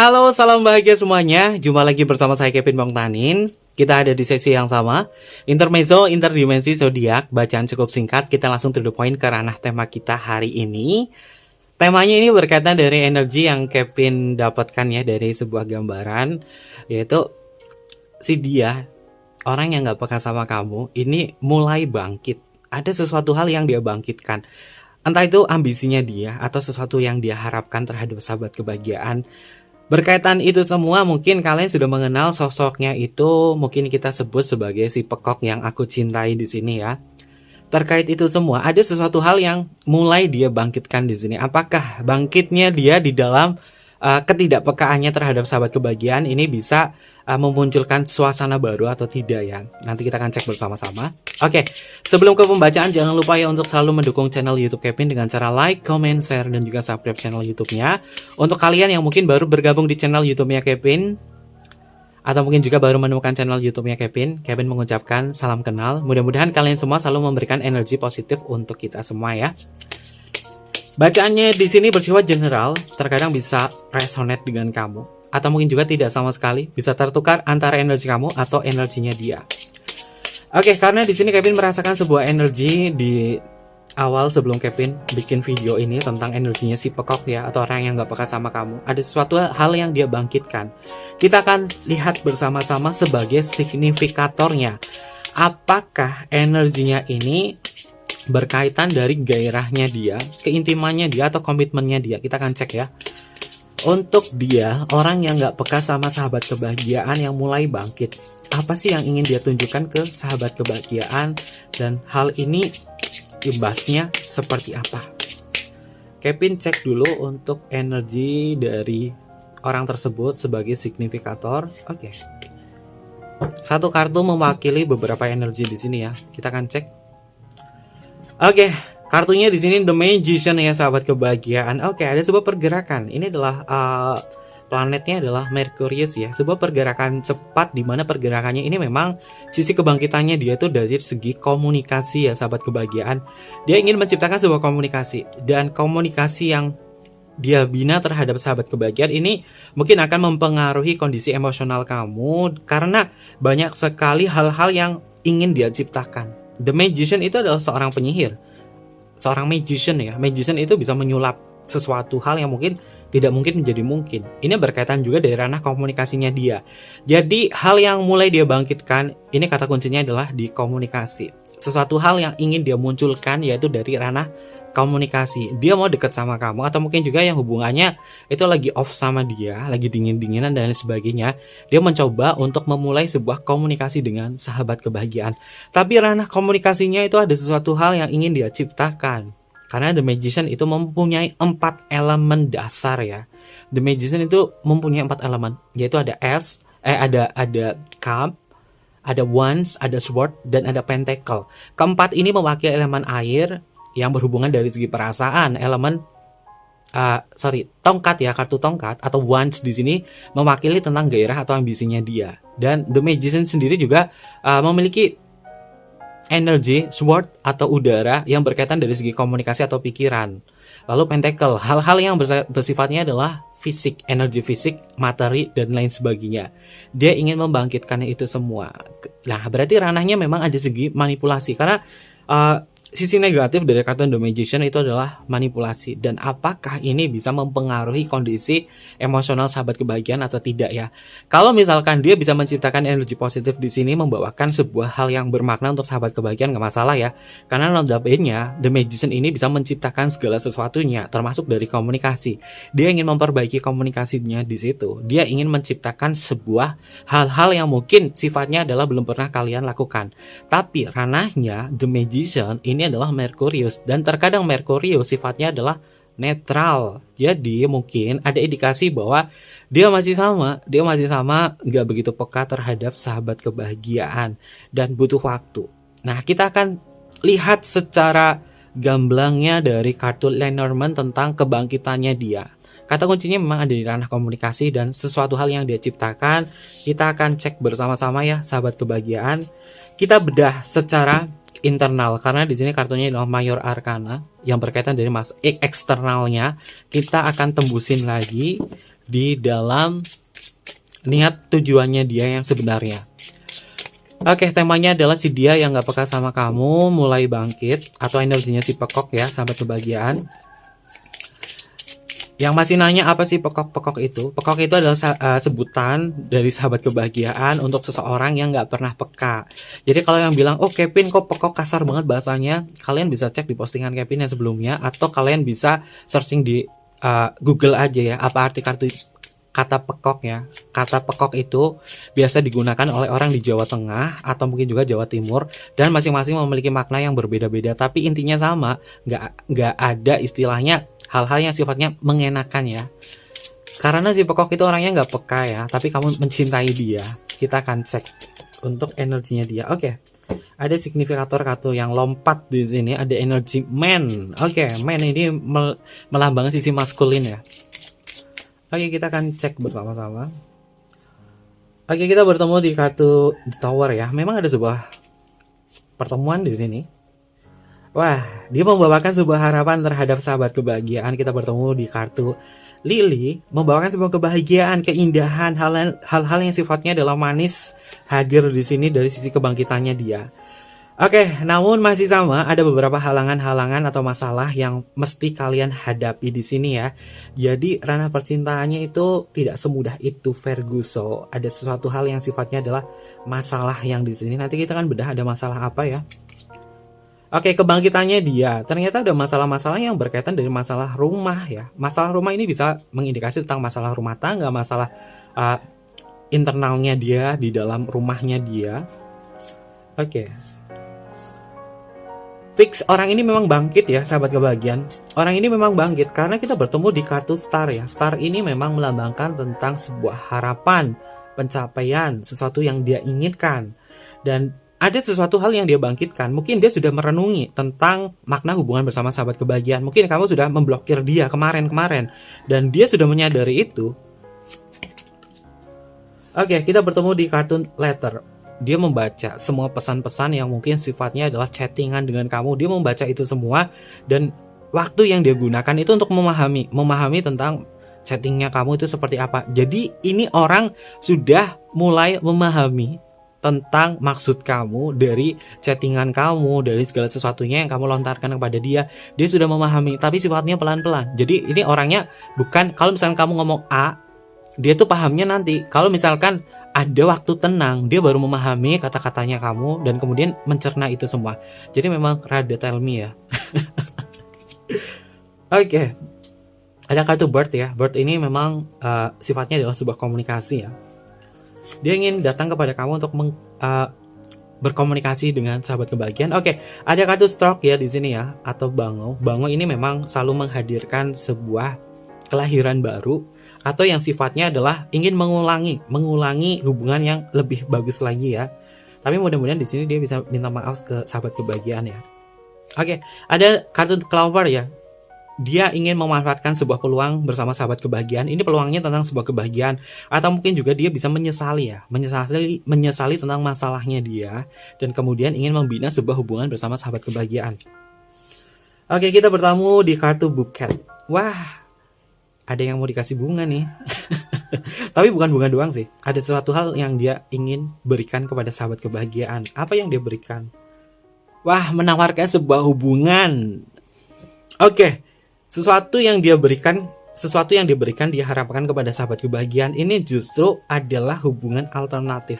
Halo, salam bahagia semuanya. Jumpa lagi bersama saya Kevin Bang Tanin. Kita ada di sesi yang sama, Intermezzo Interdimensi Zodiak. Bacaan cukup singkat, kita langsung to the point ke ranah tema kita hari ini. Temanya ini berkaitan dari energi yang Kevin dapatkan ya dari sebuah gambaran, yaitu si dia, orang yang gak peka sama kamu, ini mulai bangkit. Ada sesuatu hal yang dia bangkitkan. Entah itu ambisinya dia atau sesuatu yang dia harapkan terhadap sahabat kebahagiaan. Berkaitan itu semua, mungkin kalian sudah mengenal sosoknya itu, mungkin kita sebut sebagai si pekok yang aku cintai di sini ya. Terkait itu semua, ada sesuatu hal yang mulai dia bangkitkan di sini. Apakah bangkitnya dia di dalam ketidakpekaannya terhadap sahabat kebahagiaan ini bisa memunculkan suasana baru atau tidak ya? Nanti kita akan cek bersama-sama. Oke, sebelum ke pembacaan, jangan lupa ya untuk selalu mendukung channel YouTube Kevin dengan cara like, comment, share, dan juga subscribe channel YouTube-nya. Untuk kalian yang mungkin baru bergabung di channel YouTube-nya Kevin, atau mungkin juga baru menemukan channel YouTube-nya Kevin mengucapkan salam kenal. Mudah-mudahan kalian semua selalu memberikan energi positif untuk kita semua ya. Bacaannya di sini bersifat general, terkadang bisa resonate dengan kamu, atau mungkin juga tidak sama sekali, bisa tertukar antara energi kamu atau energinya dia. Oke, karena di sini Kevin merasakan sebuah energi di awal sebelum Kevin bikin video ini tentang energinya si pekok ya, atau orang yang gak peka sama kamu. Ada sesuatu hal yang dia bangkitkan. Kita akan lihat bersama-sama sebagai signifikatornya. Apakah energinya ini berkaitan dari gairahnya dia, keintimannya dia, atau komitmennya dia. Kita akan cek ya. Untuk dia, orang yang gak peka sama sahabat kebahagiaan yang mulai bangkit, apa sih yang ingin dia tunjukkan ke sahabat kebahagiaan, dan hal ini imbasnya seperti apa? Kevin cek dulu untuk energi dari orang tersebut sebagai signifikator. Oke. Satu kartu mewakili beberapa energi di sini ya. Kita akan cek. Oke, kartunya di sini The Magician ya, sahabat kebahagiaan. Oke, ada sebuah pergerakan. Ini adalah planetnya adalah Merkurius ya. Sebuah pergerakan cepat di mana pergerakannya ini memang sisi kebangkitannya dia itu dari segi komunikasi ya, sahabat kebahagiaan. Dia ingin menciptakan sebuah komunikasi, dan komunikasi yang dia bina terhadap sahabat kebahagiaan ini mungkin akan mempengaruhi kondisi emosional kamu, karena banyak sekali hal-hal yang ingin dia ciptakan. The Magician itu adalah seorang penyihir, seorang magician ya. Magician itu bisa menyulap sesuatu hal yang mungkin tidak mungkin menjadi mungkin. Ini berkaitan juga dari ranah komunikasinya dia. Jadi hal yang mulai dia bangkitkan, ini kata kuncinya adalah di komunikasi. Sesuatu hal yang ingin dia munculkan yaitu dari ranah komunikasi. Dia mau dekat sama kamu, atau mungkin juga yang hubungannya itu lagi off sama dia, lagi dingin-dinginan dan lain sebagainya. Dia mencoba untuk memulai sebuah komunikasi dengan sahabat kebahagiaan. Tapi ranah komunikasinya itu ada sesuatu hal yang ingin dia ciptakan. Karena The Magician itu mempunyai 4 elemen dasar ya. The Magician itu mempunyai 4 elemen, yaitu ada ada cup, ada wands, ada sword, dan ada pentacle. Keempat ini mewakili elemen air yang berhubungan dari segi perasaan. Elemen tongkat ya, kartu tongkat atau wands di sini mewakili tentang gairah atau ambisinya dia. Dan The Magician sendiri juga memiliki energi sword atau udara yang berkaitan dari segi komunikasi atau pikiran. Lalu pentacle, hal-hal yang bersifatnya adalah fisik, energi fisik, materi, dan lain sebagainya. Dia ingin membangkitkan itu semua. Nah, berarti ranahnya memang ada segi manipulasi, karena sisi negatif dari kartu The Magician itu adalah manipulasi. Dan apakah ini bisa mempengaruhi kondisi emosional sahabat kebahagiaan atau tidak ya? Kalau misalkan dia bisa menciptakan energi positif di sini, membawakan sebuah hal yang bermakna untuk sahabat kebahagiaan, nggak masalah ya. Karena notabene The Magician ini bisa menciptakan segala sesuatunya, termasuk dari komunikasi. Dia ingin memperbaiki komunikasinya di situ. Dia ingin menciptakan sebuah hal-hal yang mungkin sifatnya adalah belum pernah kalian lakukan. Tapi ranahnya The Magician ini adalah Merkurius, dan terkadang Merkurius sifatnya adalah netral. Jadi mungkin ada indikasi bahwa dia masih sama nggak begitu peka terhadap sahabat kebahagiaan dan butuh waktu. Nah, kita akan lihat secara gamblangnya dari kartu Lenormand tentang kebangkitannya dia. Kata kuncinya memang ada di ranah komunikasi dan sesuatu hal yang dia ciptakan. Kita akan cek bersama-sama ya, sahabat kebahagiaan. Kita bedah secara internal, karena di sini kartunya adalah Mayor Arcana yang berkaitan dari eksternalnya. Kita akan tembusin lagi di dalam niat tujuannya dia yang sebenarnya. Oke, temanya adalah si dia yang gak peka sama kamu mulai bangkit, atau energinya si pekok ya, sahabat kebahagiaan. Yang masih nanya apa sih pekok-pekok itu? Pekok itu adalah sebutan dari sahabat kebahagiaan untuk seseorang yang gak pernah peka. Jadi kalau yang bilang, oh Kevin kok pekok kasar banget bahasanya, kalian bisa cek di postingan Kevin yang sebelumnya, atau kalian bisa searching di Google aja ya, apa arti kata pekok ya. Kata pekok itu biasa digunakan oleh orang di Jawa Tengah atau mungkin juga Jawa Timur, dan masing-masing memiliki makna yang berbeda-beda, tapi intinya sama. Nggak ada istilahnya hal-hal yang sifatnya mengenakan ya. Karena si pekok itu orangnya nggak peka ya, tapi kamu mencintai dia. Kita akan cek untuk energinya dia. Oke. Ada signifikator kartu yang lompat di sini, ada energi man. Oke, man ini melambangkan sisi maskulin ya. Oke, kita akan cek bersama-sama. Oke, kita bertemu di kartu The Tower ya. Memang ada sebuah pertemuan di sini. Wah, dia membawakan sebuah harapan terhadap sahabat kebahagiaan. Kita bertemu di kartu Lily, membawakan sebuah kebahagiaan, keindahan, hal-hal yang sifatnya adalah manis hadir di sini dari sisi kebangkitannya dia. Oke, namun masih sama, ada beberapa halangan-halangan atau masalah yang mesti kalian hadapi di sini ya. Jadi ranah percintaannya itu tidak semudah itu, Ferguso. Ada sesuatu hal yang sifatnya adalah masalah yang di sini. Nanti kita akan bedah ada masalah apa ya. Oke, kebangkitannya dia. Ternyata ada masalah-masalah yang berkaitan dari masalah rumah ya. Masalah rumah ini bisa mengindikasi tentang masalah rumah tangga, masalah internalnya dia di dalam rumahnya dia. Oke. Fix, orang ini memang bangkit ya sahabat kebahagiaan. Orang ini memang bangkit karena kita bertemu di kartu star ya. Star ini memang melambangkan tentang sebuah harapan, pencapaian, sesuatu yang dia inginkan. Dan ada sesuatu hal yang dia bangkitkan. Mungkin dia sudah merenungi tentang makna hubungan bersama sahabat kebahagiaan. Mungkin kamu sudah memblokir dia kemarin-kemarin, dan dia sudah menyadari itu. Oke, kita bertemu di kartu letter. Dia membaca semua pesan-pesan yang mungkin sifatnya adalah chattingan dengan kamu. Dia membaca itu semua, dan waktu yang dia gunakan itu untuk memahami tentang chattingnya kamu itu seperti apa. Jadi ini orang sudah mulai memahami tentang maksud kamu dari chattingan kamu, dari segala sesuatunya yang kamu lontarkan kepada dia. Dia sudah memahami, tapi sifatnya pelan-pelan. Jadi ini orangnya bukan, kalau misalkan kamu ngomong A, dia tuh pahamnya nanti. Kalau misalkan ada waktu tenang, dia baru memahami kata-katanya kamu dan kemudian mencerna itu semua. Jadi memang rada tell me ya. Oke. Ada kartu Bird ya. Bird ini memang sifatnya adalah sebuah komunikasi ya. Dia ingin datang kepada kamu untuk berkomunikasi dengan sahabat kebahagiaan. Oke, ada kartu Stroke ya di sini ya, atau Bango. Bango ini memang selalu menghadirkan sebuah kelahiran baru, atau yang sifatnya adalah ingin mengulangi hubungan yang lebih bagus lagi ya. Tapi mudah-mudahan di sini dia bisa minta maaf ke sahabat kebahagiaan ya. Oke, ada kartu Clover ya. Dia ingin memanfaatkan sebuah peluang bersama sahabat kebahagiaan. Ini peluangnya tentang sebuah kebahagiaan, atau mungkin juga dia bisa menyesali ya, menyesali tentang masalahnya dia, dan kemudian ingin membina sebuah hubungan bersama sahabat kebahagiaan. Oke, kita bertemu di kartu Bouquet. Wah, ada yang mau dikasih bunga nih. Tapi bukan bunga doang sih. Ada sesuatu hal yang dia ingin berikan kepada sahabat kebahagiaan. Apa yang dia berikan? Wah, menawarkan sebuah hubungan. Oke, sesuatu yang dia berikan, dia harapkan kepada sahabat kebahagiaan ini justru adalah hubungan alternatif.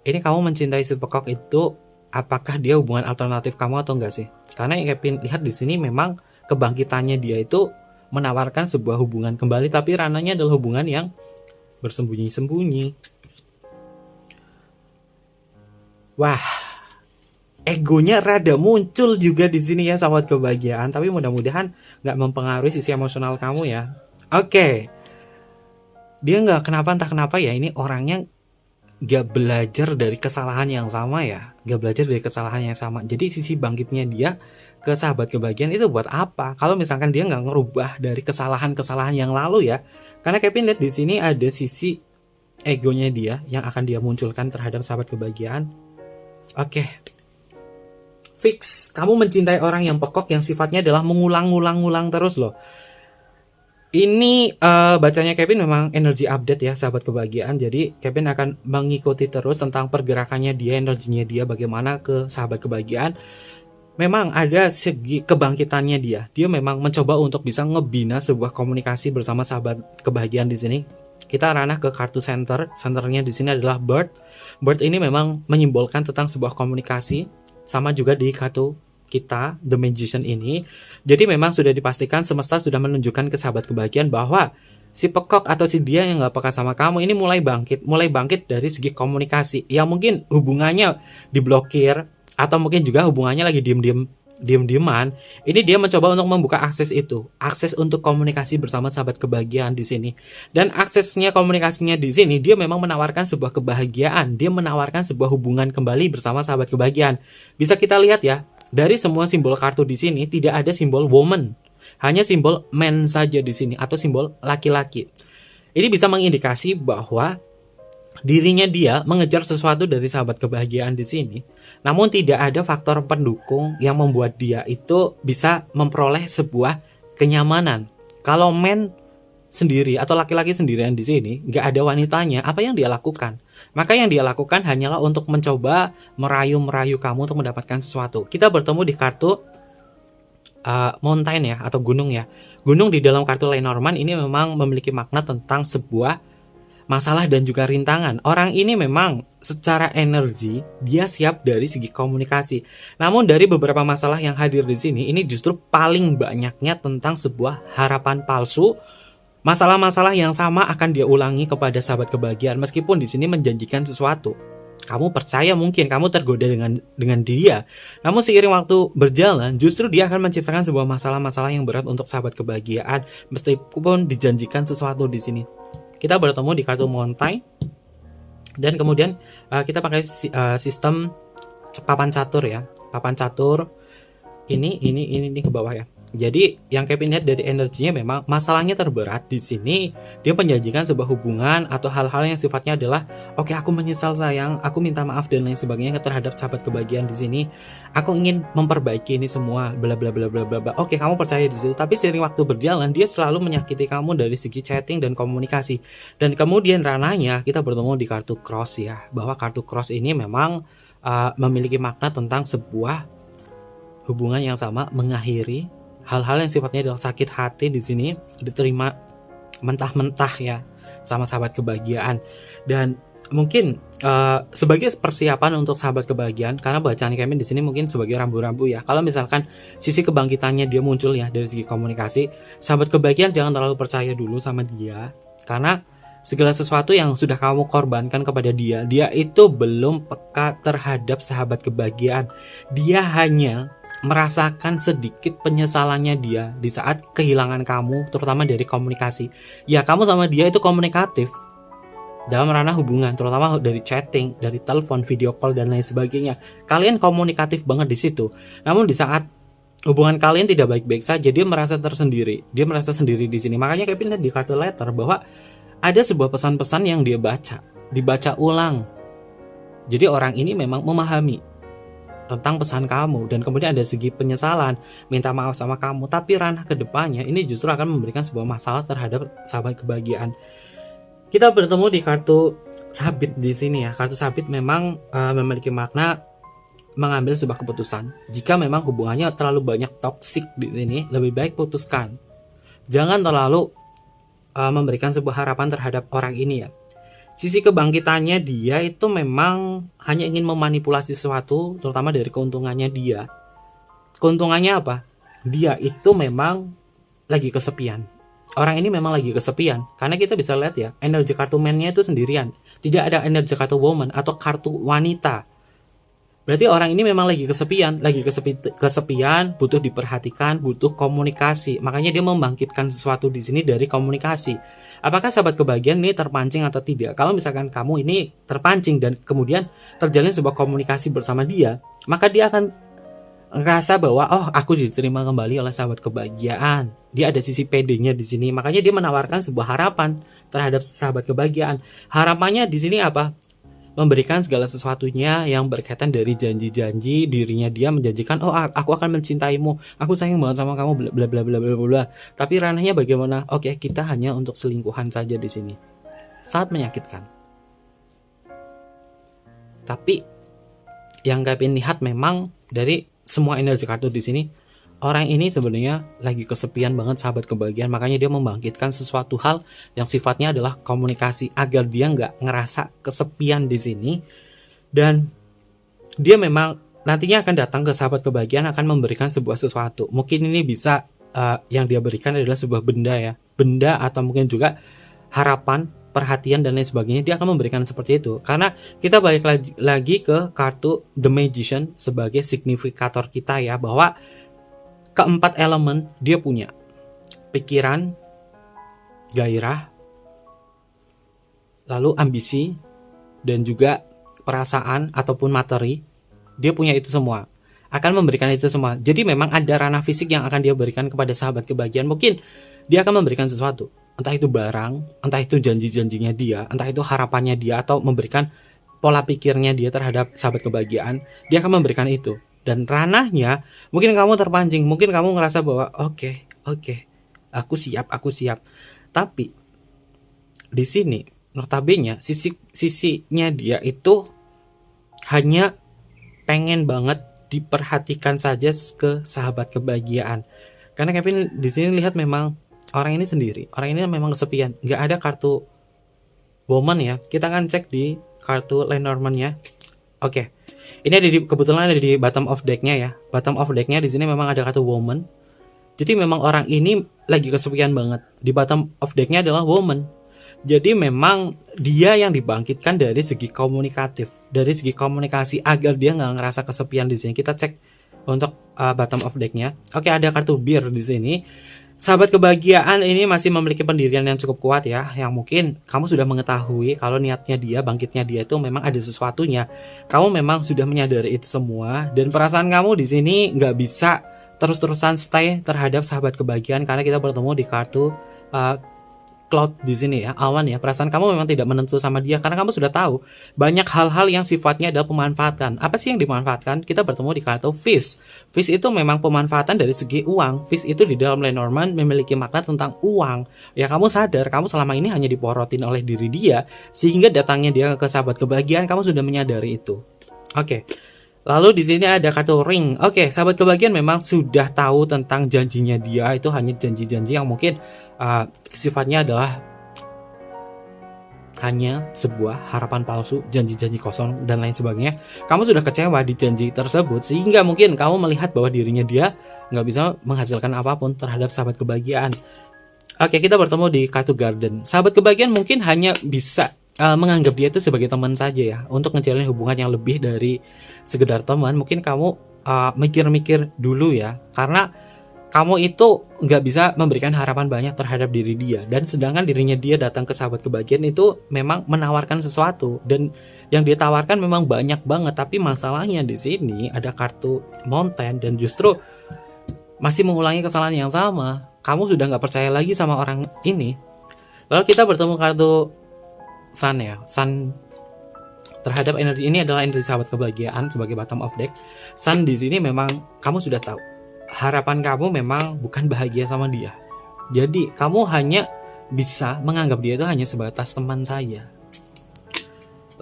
Ini kamu mencintai si pekok itu, apakah dia hubungan alternatif kamu atau enggak sih? Karena yang Kevin lihat di sini memang kebangkitannya dia itu menawarkan sebuah hubungan kembali, tapi ranahnya adalah hubungan yang bersembunyi-sembunyi. Wah, egonya rada muncul juga di sini ya sahabat kebahagiaan, tapi mudah-mudahan nggak mempengaruhi sisi emosional kamu ya. Oke, dia nggak entah kenapa ya, ini orangnya nggak belajar dari kesalahan yang sama ya, Jadi sisi bangkitnya dia ke sahabat kebahagiaan itu buat apa? Kalau misalkan dia nggak ngerubah dari kesalahan-kesalahan yang lalu ya. Karena Kevin lihat di sini ada sisi egonya dia yang akan dia munculkan terhadap sahabat kebahagiaan. Oke. Fix, kamu mencintai orang yang pekok yang sifatnya adalah mengulang terus loh. Ini bacanya Kevin memang energi update ya sahabat kebahagiaan. Jadi Kevin akan mengikuti terus tentang pergerakannya dia, energinya dia bagaimana ke sahabat kebahagiaan. Memang ada segi kebangkitannya dia. Dia memang mencoba untuk bisa ngebina sebuah komunikasi bersama sahabat kebahagiaan di sini. Kita ranah ke kartu center. Centernya di sini adalah bird. Bird ini memang menyimbolkan tentang sebuah komunikasi. Sama juga di kartu kita, The Magician ini. Jadi memang sudah dipastikan semesta sudah menunjukkan ke sahabat kebahagiaan bahwa si pekok atau si dia yang gak peka sama kamu ini mulai bangkit dari segi komunikasi. Yang mungkin hubungannya diblokir, atau mungkin juga hubungannya lagi diem-dieman. Ini dia mencoba untuk membuka akses itu, akses untuk komunikasi bersama sahabat kebahagiaan di sini. Dan aksesnya komunikasinya di sini dia memang menawarkan sebuah kebahagiaan, dia menawarkan sebuah hubungan kembali bersama sahabat kebahagiaan. Bisa kita lihat ya, dari semua simbol kartu di sini tidak ada simbol woman, hanya simbol man saja di sini atau simbol laki-laki. Ini bisa mengindikasi bahwa dirinya dia mengejar sesuatu dari sahabat kebahagiaan di sini, namun tidak ada faktor pendukung yang membuat dia itu bisa memperoleh sebuah kenyamanan. Kalau men sendiri atau laki-laki sendirian di sini, nggak ada wanitanya, apa yang dia lakukan? Maka yang dia lakukan hanyalah untuk mencoba merayu kamu untuk mendapatkan sesuatu. Kita bertemu di kartu mountain ya, atau gunung ya. Gunung di dalam kartu Lenormand ini memang memiliki makna tentang sebuah masalah dan juga rintangan. Orang ini memang secara energi dia siap dari segi komunikasi. Namun dari beberapa masalah yang hadir di sini, ini justru paling banyaknya tentang sebuah harapan palsu. Masalah-masalah yang sama akan dia ulangi kepada sahabat kebahagiaan meskipun di sini menjanjikan sesuatu. Kamu percaya mungkin kamu tergoda dengan dia. Namun seiring waktu berjalan, justru dia akan menciptakan sebuah masalah-masalah yang berat untuk sahabat kebahagiaan meskipun dijanjikan sesuatu di sini. Kita bertemu di kartu mountain dan kemudian kita pakai sistem papan catur ya. Papan catur ini ke bawah ya. Jadi yang Kevin lihat dari energinya memang masalahnya terberat di sini. Dia menjanjikan sebuah hubungan atau hal-hal yang sifatnya adalah oke, aku menyesal sayang, aku minta maaf dan lain sebagainya terhadap sahabat kebahagiaan di sini. Aku ingin memperbaiki ini semua, bla bla bla bla bla bla. Oke, kamu percaya di situ. Tapi seiring waktu berjalan dia selalu menyakiti kamu dari segi chatting dan komunikasi. Dan kemudian ranahnya kita bertemu di kartu cross ya. Bahwa kartu cross ini memang memiliki makna tentang sebuah hubungan yang sama mengakhiri. Hal-hal yang sifatnya adalah sakit hati di sini diterima mentah-mentah ya sama sahabat kebahagiaan. Dan mungkin sebagai persiapan untuk sahabat kebahagiaan, karena bacaan Kevin di sini mungkin sebagai rambu-rambu ya. Kalau misalkan sisi kebangkitannya dia muncul ya dari segi komunikasi, sahabat kebahagiaan jangan terlalu percaya dulu sama dia, karena segala sesuatu yang sudah kamu korbankan kepada dia itu belum peka terhadap sahabat kebahagiaan. Dia hanya merasakan sedikit penyesalannya dia di saat kehilangan kamu, terutama dari komunikasi. Ya, kamu sama dia itu komunikatif dalam ranah hubungan, terutama dari chatting, dari telepon, video call dan lain sebagainya. Kalian komunikatif banget di situ. Namun di saat hubungan kalian tidak baik-baik saja, dia merasa tersendiri. Dia merasa sendiri di sini. Makanya Kevin lihat di kartu letter bahwa ada sebuah pesan-pesan yang dia dibaca ulang. Jadi orang ini memang memahami tentang pesan kamu, dan kemudian ada segi penyesalan, minta maaf sama kamu, tapi ranah kedepannya ini justru akan memberikan sebuah masalah terhadap sahabat kebahagiaan. Kita bertemu di kartu sabit di sini ya. Kartu sabit memang memiliki makna mengambil sebuah keputusan. Jika memang hubungannya terlalu banyak toksik di sini, lebih baik putuskan. Jangan terlalu memberikan sebuah harapan terhadap orang ini ya. Sisi kebangkitannya dia itu memang hanya ingin memanipulasi sesuatu, terutama dari keuntungannya dia. Keuntungannya apa? Dia itu memang lagi kesepian. Orang ini memang lagi kesepian, karena kita bisa lihat ya, energi kartu man-nya itu sendirian. Tidak ada energi kartu woman atau kartu wanita. Berarti orang ini memang lagi kesepian, butuh diperhatikan, butuh komunikasi. Makanya dia membangkitkan sesuatu di sini dari komunikasi. Apakah sahabat kebahagiaan ini terpancing atau tidak? Kalau misalkan kamu ini terpancing dan kemudian terjalin sebuah komunikasi bersama dia, maka dia akan ngerasa bahwa oh, aku diterima kembali oleh sahabat kebahagiaan. Dia ada sisi PD-nya di sini. Makanya dia menawarkan sebuah harapan terhadap sahabat kebahagiaan. Harapannya di sini apa? memberikan segala sesuatunya yang berkaitan dari janji-janji dirinya. Dia menjanjikan, oh aku akan mencintaimu, aku sayang banget sama kamu, bla bla bla bla bla bla. Tapi ranahnya bagaimana? Oke, kita hanya untuk selingkuhan saja di sini. Sangat menyakitkan. Tapi yang Kevin lihat memang dari semua energi kartu di sini, orang ini sebenarnya lagi kesepian banget, sahabat kebahagiaan. Makanya dia membangkitkan sesuatu hal yang sifatnya adalah komunikasi agar dia nggak ngerasa kesepian di sini. Dan dia memang nantinya akan datang ke sahabat kebahagiaan, akan memberikan sebuah sesuatu. Mungkin ini bisa yang dia berikan adalah sebuah benda ya, benda atau mungkin juga harapan, perhatian dan lain sebagainya. Dia akan memberikan seperti itu. Karena kita balik lagi ke kartu The Magician sebagai signifikator kita ya, bahwa keempat elemen dia punya. Pikiran, gairah, lalu ambisi, dan juga perasaan ataupun materi. Dia punya itu semua. Akan memberikan itu semua. Jadi memang ada ranah fisik yang akan dia berikan kepada sahabat kebahagiaan. Mungkin dia akan memberikan sesuatu. Entah itu barang, entah itu janji-janjinya dia, entah itu harapannya dia, atau memberikan pola pikirnya dia terhadap sahabat kebahagiaan. Dia akan memberikan itu. Dan ranahnya, mungkin kamu terpancing, mungkin kamu ngerasa bahwa oke, aku siap. Tapi di sini notabene sisinya dia itu hanya pengen banget diperhatikan saja ke sahabat kebahagiaan. Karena Kevin di sini lihat memang orang ini sendiri, orang ini memang kesepian, nggak ada kartu woman ya. Kita akan cek di kartu Lenormand ya. Oke. Ini ada kebetulan ada di bottom of deck-nya ya. Bottom of deck-nya di sini memang ada kartu woman. Jadi memang orang ini lagi kesepian banget. Di bottom of deck-nya adalah woman. Jadi memang dia yang dibangkitkan dari segi komunikatif, dari segi komunikasi agar dia nggak ngerasa kesepian di sini. Kita cek untuk bottom of deck-nya. Oke, ada kartu beer di sini. Sahabat kebahagiaan ini masih memiliki pendirian yang cukup kuat ya, yang mungkin kamu sudah mengetahui kalau niatnya dia, bangkitnya dia itu memang ada sesuatunya. Kamu memang sudah menyadari itu semua, dan perasaan kamu di sini nggak bisa terus-terusan stay terhadap sahabat kebahagiaan karena kita bertemu di kartu cloud di sini ya, awan ya. Perasaan kamu memang tidak menentu sama dia karena kamu sudah tahu banyak hal-hal yang sifatnya adalah pemanfaatan. Apa sih yang dimanfaatkan? Kita bertemu di kartu fish. Fish itu memang pemanfaatan dari segi uang. Fish itu di dalam Lenormand memiliki makna tentang uang. Ya kamu sadar, kamu selama ini hanya diporotin oleh diri dia, sehingga datangnya dia ke sahabat kebahagiaan kamu sudah menyadari itu. Oke. Lalu di sini ada kartu ring. Oke, sahabat kebahagiaan memang sudah tahu tentang janjinya dia, itu hanya janji-janji yang mungkin sifatnya adalah hanya sebuah harapan palsu, janji-janji kosong dan lain sebagainya. Kamu sudah kecewa di janji tersebut sehingga mungkin kamu melihat bahwa dirinya dia nggak bisa menghasilkan apapun terhadap sahabat kebahagiaan. Oke, kita bertemu di kartu garden. Sahabat kebahagiaan mungkin hanya bisa menganggap dia itu sebagai teman saja ya, untuk ngejalin hubungan yang lebih dari sekedar teman. Mungkin kamu mikir-mikir dulu ya, karena kamu itu nggak bisa memberikan harapan banyak terhadap diri dia, dan sedangkan dirinya dia datang ke sahabat kebahagiaan itu memang menawarkan sesuatu, dan yang dia tawarkan memang banyak banget. Tapi masalahnya di sini ada kartu mountain dan justru masih mengulangi kesalahan yang sama. Kamu sudah nggak percaya lagi sama orang ini. Lalu kita bertemu kartu Sun ya. Sun terhadap energi ini adalah energi sahabat kebahagiaan sebagai bottom of deck. Sun di sini memang kamu sudah tahu harapan kamu memang bukan bahagia sama dia. Jadi kamu hanya bisa menganggap dia itu hanya sebatas teman saja.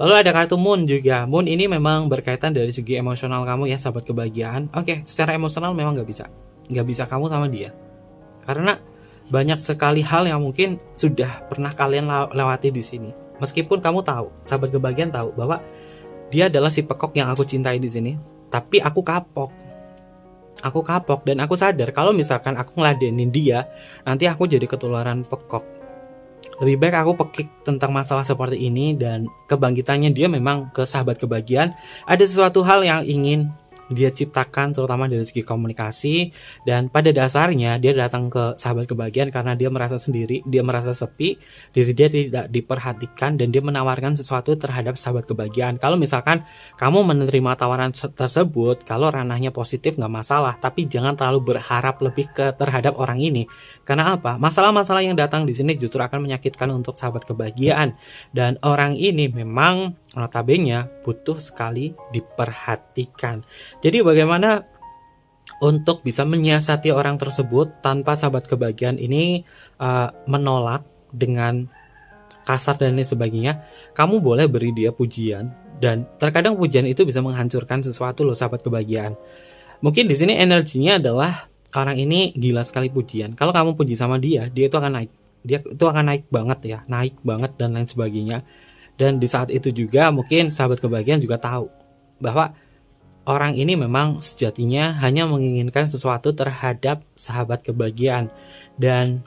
Lalu ada kartu Moon juga. Moon ini memang berkaitan dari segi emosional kamu ya, sahabat kebahagiaan. Oke, secara emosional memang nggak bisa kamu sama dia, karena banyak sekali hal yang mungkin sudah pernah kalian lewati di sini. Meskipun kamu tahu, sahabat kebahagiaan tahu bahwa dia adalah si pekok yang aku cintai di sini, tapi aku kapok dan aku sadar kalau misalkan aku ngeladenin dia, nanti aku jadi ketularan pekok. Lebih baik aku pekik tentang masalah seperti ini, dan kebangkitannya dia memang ke sahabat kebahagiaan. Ada sesuatu hal yang ingin dia ciptakan, terutama dari segi komunikasi. Dan pada dasarnya dia datang ke sahabat kebahagiaan karena dia merasa sendiri, dia merasa sepi, diri dia tidak diperhatikan, dan dia menawarkan sesuatu terhadap sahabat kebahagiaan. Kalau misalkan kamu menerima tawaran tersebut, kalau ranahnya positif nggak masalah, tapi jangan terlalu berharap lebih ke terhadap orang ini. Karena apa? Masalah-masalah yang datang di sini justru akan menyakitkan untuk sahabat kebahagiaan. Dan orang ini memang notabene butuh sekali diperhatikan. Jadi bagaimana untuk bisa menyiasati orang tersebut tanpa sahabat kebahagiaan ini menolak dengan kasar dan lain sebagainya? Kamu boleh beri dia pujian, dan terkadang pujian itu bisa menghancurkan sesuatu loh sahabat kebahagiaan. Mungkin di sini energinya adalah orang ini gila sekali pujian. Kalau kamu puji sama dia, dia itu akan naik. Dia itu akan naik banget ya, naik banget dan lain sebagainya. Dan di saat itu juga mungkin sahabat kebahagiaan juga tahu bahwa orang ini memang sejatinya hanya menginginkan sesuatu terhadap sahabat kebahagiaan. Dan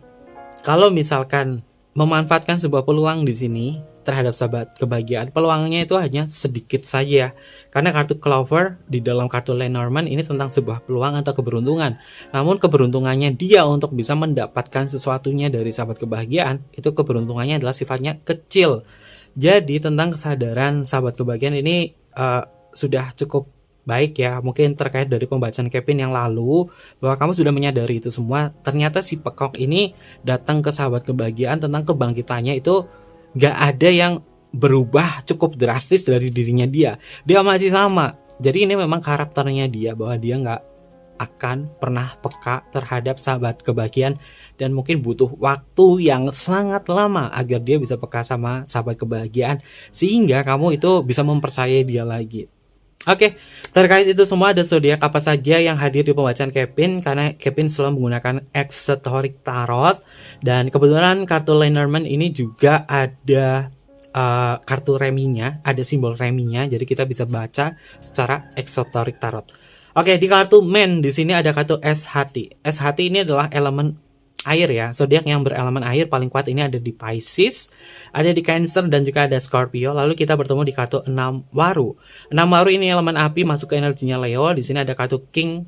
kalau misalkan memanfaatkan sebuah peluang di sini terhadap sahabat kebahagiaan, peluangnya itu hanya sedikit saja. Karena kartu Clover di dalam kartu Lenormand ini tentang sebuah peluang atau keberuntungan. Namun keberuntungannya dia untuk bisa mendapatkan sesuatunya dari sahabat kebahagiaan, itu keberuntungannya adalah sifatnya kecil. Jadi tentang kesadaran sahabat kebahagiaan ini sudah cukup baik ya. Mungkin terkait dari pembacaan Kevin yang lalu, bahwa kamu sudah menyadari itu semua. Ternyata si Peacock ini datang ke sahabat kebahagiaan tentang kebangkitannya itu gak ada yang berubah cukup drastis dari dirinya dia. Dia masih sama. Jadi ini memang karakternya dia, bahwa dia gak akan pernah peka terhadap sahabat kebahagiaan, dan mungkin butuh waktu yang sangat lama agar dia bisa peka sama sahabat kebahagiaan, sehingga kamu itu bisa mempercayai dia lagi. Oke, terkait itu semua ada zodiak apa saja yang hadir di pembacaan Kevin, karena Kevin selalu menggunakan Esoteric Tarot, dan kebetulan kartu Lenormand ini juga ada kartu reminya, ada simbol reminya, jadi kita bisa baca secara Esoteric Tarot. Oke, di kartu Man di sini ada kartu Es Hati. Es Hati ini adalah elemen air ya, zodiak yang berelemen air paling kuat ini ada di Pisces, ada di Cancer, dan juga ada Scorpio. Lalu kita bertemu di kartu 6 Waru. 6 Waru ini elemen api, masuk ke energinya Leo. Di sini ada kartu King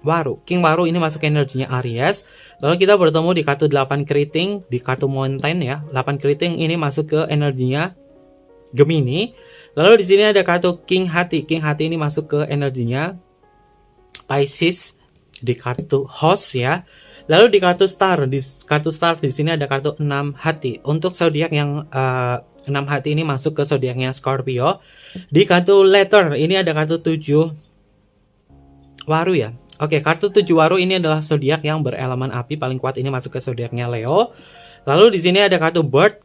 Waru. King Waru ini masuk ke energinya Aries. Lalu kita bertemu di kartu 8 Keriting, di kartu Mountain ya. 8 Keriting ini masuk ke energinya Gemini. Lalu di sini ada kartu King Hati. King Hati ini masuk ke energinya Pisces, di kartu Host ya. Lalu di kartu Star, di sini ada kartu 6 Hati. Untuk zodiak yang 6 Hati ini masuk ke zodiaknya Scorpio. Di kartu Letter ini ada kartu 7 Waru ya. Oke, kartu 7 Waru ini adalah zodiak yang berelemen api paling kuat, ini masuk ke zodiaknya Leo. Lalu di sini ada kartu Bird,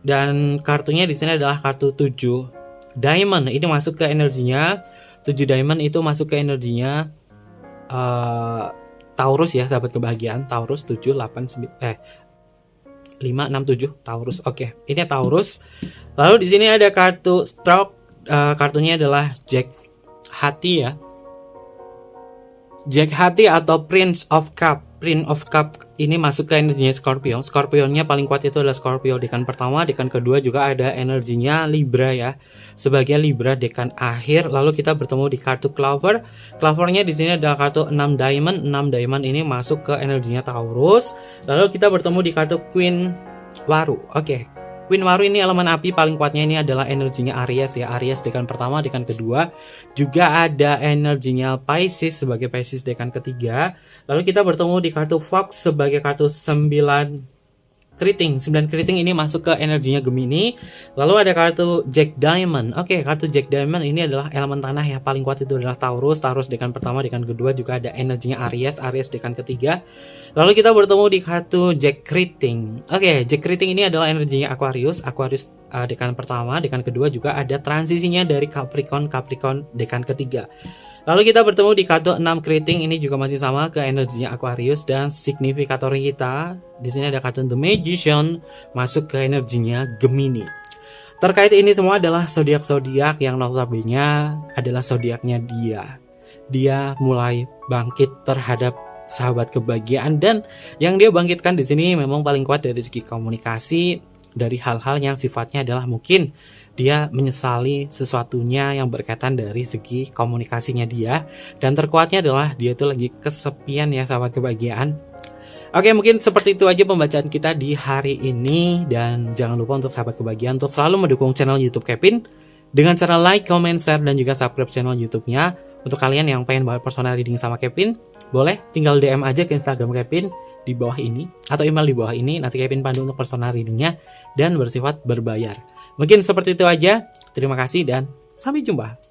dan kartunya di sini adalah kartu 7 Diamond. Ini masuk ke energinya 7 Diamond, itu masuk ke energinya Taurus ya, sahabat kebahagiaan. Taurus 5 6 7 Taurus. Oke, ini Taurus. Lalu di sini ada kartu Stroke, kartunya adalah Jack Hati ya. Jack Hati atau Prince of Cup. Prince of Cup ini masuk ke energinya Scorpio. Scorpionnya paling kuat itu adalah Scorpio. Dekan pertama, dekan kedua juga ada energinya Libra ya. Sebagai Libra dekan akhir. Lalu kita bertemu di kartu Clover. Clovernya di sini ada kartu 6 Diamond. 6 Diamond ini masuk ke energinya Taurus. Lalu kita bertemu di kartu Queen Waru. Oke. Queen Waru ini elemen api, paling kuatnya ini adalah energinya Aries ya. Aries dekan pertama, dekan kedua. Juga ada energinya Pisces sebagai Pisces dekan ketiga. Lalu kita bertemu di kartu Fox sebagai kartu 9 Keriting. 9 Keriting ini masuk ke energinya Gemini. Lalu ada kartu Jack Diamond. Oke, kartu Jack Diamond ini adalah elemen tanah ya. Paling kuat itu adalah Taurus. Taurus dekan pertama, dekan kedua, juga ada energinya Aries. Aries dekan ketiga. Lalu kita bertemu di kartu Jack Keriting. Oke, Jack Keriting ini adalah energinya Aquarius. Aquarius dekan pertama, dekan kedua, juga ada transisinya dari Capricorn. Capricorn dekan ketiga. Lalu kita bertemu di kartu 6 Keriting, ini juga masih sama ke energinya Aquarius, dan signifikator kita di sini ada kartu The Magician masuk ke energinya Gemini. Terkait ini semua adalah zodiak-zodiak yang notabene adalah zodiaknya dia. Dia mulai bangkit terhadap sahabat kebahagiaan, dan yang dia bangkitkan di sini memang paling kuat dari segi komunikasi, dari hal-hal yang sifatnya adalah mungkin dia menyesali sesuatunya yang berkaitan dari segi komunikasinya dia. Dan terkuatnya adalah dia itu lagi kesepian ya sahabat kebahagiaan. Oke, mungkin seperti itu aja pembacaan kita di hari ini. Dan jangan lupa untuk sahabat kebahagiaan untuk selalu mendukung channel YouTube Kevin dengan cara like, comment, share, dan juga subscribe channel YouTube-nya. Untuk kalian yang pengen banget personal reading sama Kevin, boleh tinggal DM aja ke Instagram Kevin di bawah ini atau email di bawah ini. Nanti Kevin pandu untuk personal readingnya dan bersifat berbayar. Mungkin seperti itu aja. Terima kasih dan sampai jumpa.